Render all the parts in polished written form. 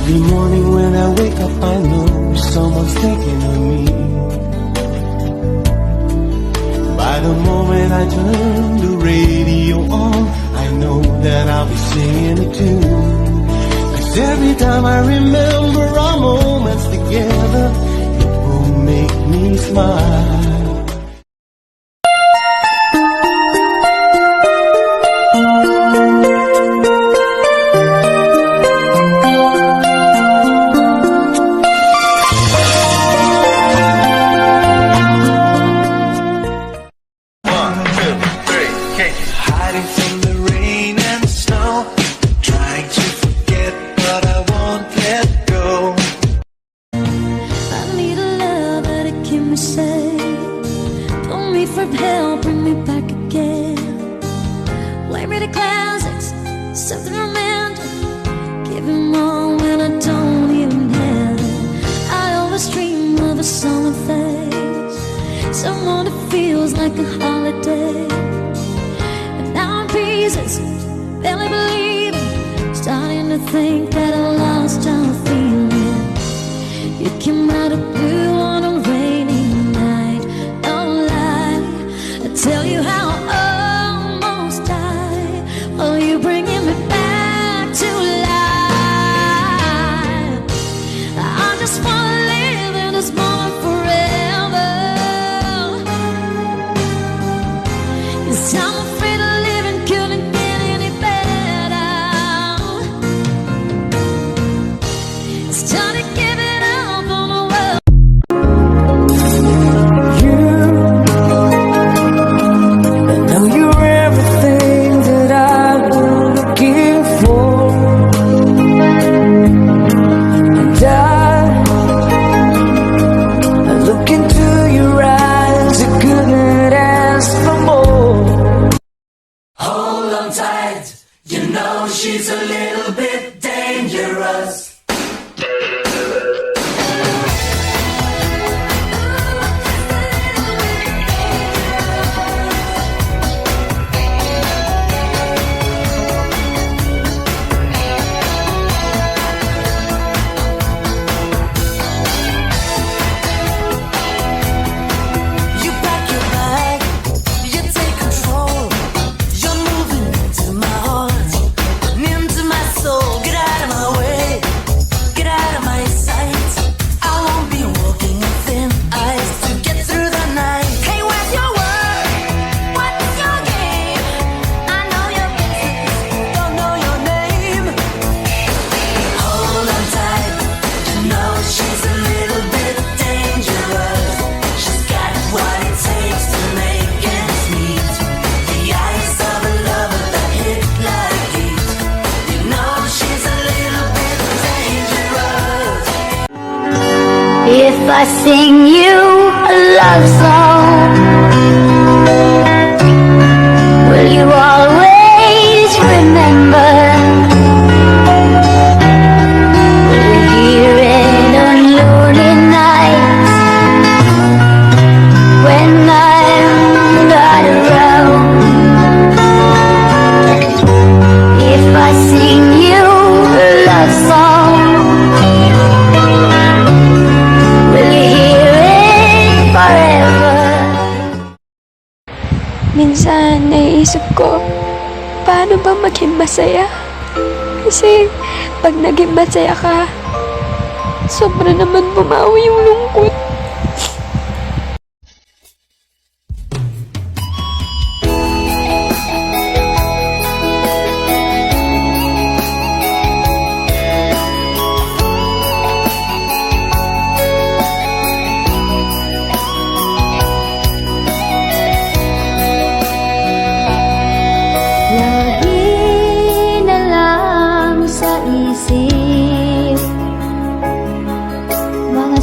Every morning when I wake up, I know someone's thinking of me. By the moment I turn the radio on, I know that I'll be singing a tune. 'Cause every time I remember our moments together, it will make me smile. Hiding from the rain and snow, trying to forget, but I won't let go. I need a love that'll keep me safe. Pull me from hell, bring me back again. Play me the classics, something romantic. Give him all when I don't even have it. I always dream of a solemn face, someone that feels like a holiday. Pieces, barely believing, starting to think that I lost our feeling. You came out of blue on a rainy night. No lie, I tell you how I almost died. Oh, you bringing me back to life. I just wanna live in this moment forever. 'Cause I'm afraid of living couldn't get any better. It's time to give it up on the world. I know you're everything that I've been looking for, and I look into your eyes, I couldn't ask for more. Hold on tight, you know she's a little bit dangerous. You pack your bag, you take control. You're moving into my heart and into my soul. Get out of my way, get out of my sight. I won't be walking with thin eyes to get through the night. Hey, where's your word? What's your game? I know your business, don't know your name. Hold on tight, you know she's a little bit dangerous. She's got what it takes to make ends meet. The eyes of a lover that hit like heat. You know she's a little bit dangerous. If I sing you a love song, will you always remember? Will you hear it on lonely nights when I'm not around? If I sing you a love song, will you hear it forever? Minsan, naiisip ko, paano ba maging masaya? Kasi, pag naging masaya ka, sobra naman bumawi yung lungkot. Lagi na lang sa isip mga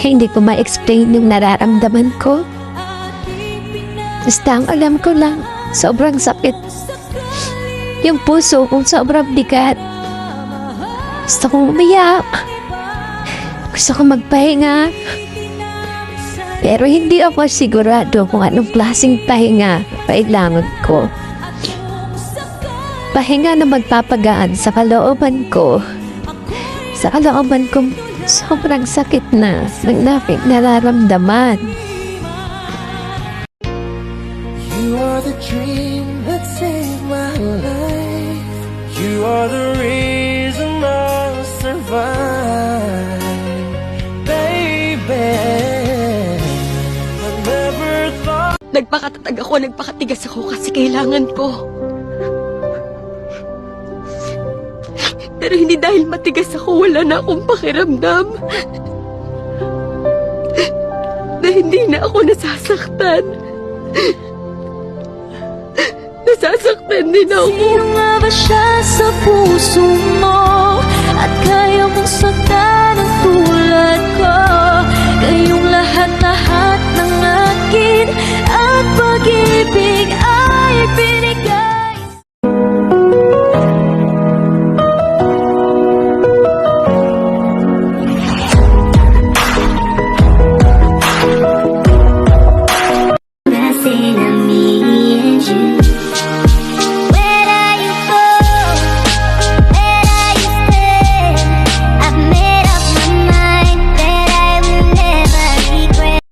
Hindi ko ma-explain yung nararamdaman ko. Basta ang alam ko lang, sobrang sakit. Yung puso kong sobrang bigat. Gusto kong umiyak. Gusto kong magpahinga. Pero hindi ako sigurado kung anong klaseng pahinga kailangan ko. Pahinga na magpapagaan sa kalooban ko. Sa kalooban kong sobrang sakit na ng naping nararamdaman. You are the dream that saved my life. You are the reason I'll survive, baby. I never thought. Nagpakatatag ako, nagpakatigas ako kasi kailangan ko. Pero hindi dahil matigas ako, wala na akong pakiramdam. Na hindi na ako nasasaktan. Nasasaktan din ako. Sino nga ba siya sa puso mo? At kaya mong saktan ang tulad ko? Kayong lahat-lahat ng akin at pag-ibig ay binigay. Messing of me and you. Where are you go? Where are you stay? I've made up my mind that I will never regret.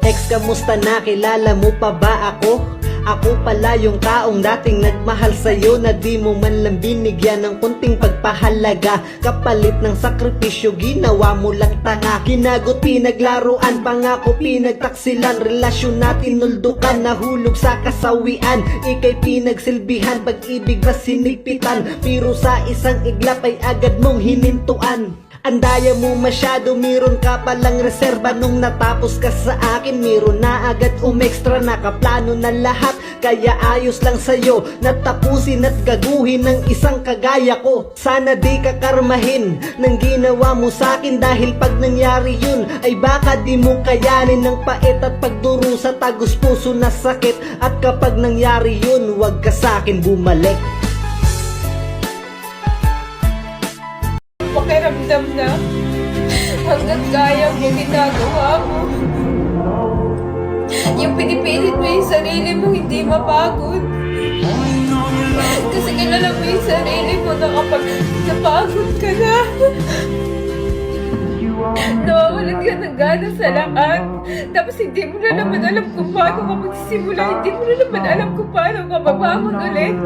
Ex, kamusta na? Kilala mo pa ba ako? Ako pala yung taong dating nagmahal sa'yo na di mo man lang binigyan ng kunting pagpahalaga. Kapalit ng sakripisyo, ginawa mo lang tanga. Ginagot, pinaglaruan, pangako, pinagtaksilan. Relasyon natin nuldukan, nahulog sa kasawian. Ika'y pinagsilbihan, pag-ibig ba sinigpitan? Pero sa isang iglap ay agad mong hinintuan. Andaya mo masyado, meron ka palang reserba. Nung natapos ka sa akin, meron na agad umextra. Nakaplano na lahat, kaya ayos lang sa'yo natapusin at gaguhin ng isang kagaya ko. Sana di ka karmahin ng ginawa mo sa'kin, dahil pag nangyari yun ay baka di mo kayanin ng pait at pagduro sa tagos puso na sakit. At kapag nangyari yun, wag ka sa'kin bumalik. Pakiramdam na hanggang kaya mo ginagawa mo. Yung pinipilit mo yung sarili mo hindi mapagod. Kasi kilala mo yung sarili mo na kapag napagod ka na, nawawalan ka ng gana sa lahat. Tapos hindi mo na naman alam kung paano ka magsisimula. Hindi mo na naman alam kung paano ka mabangon ulit.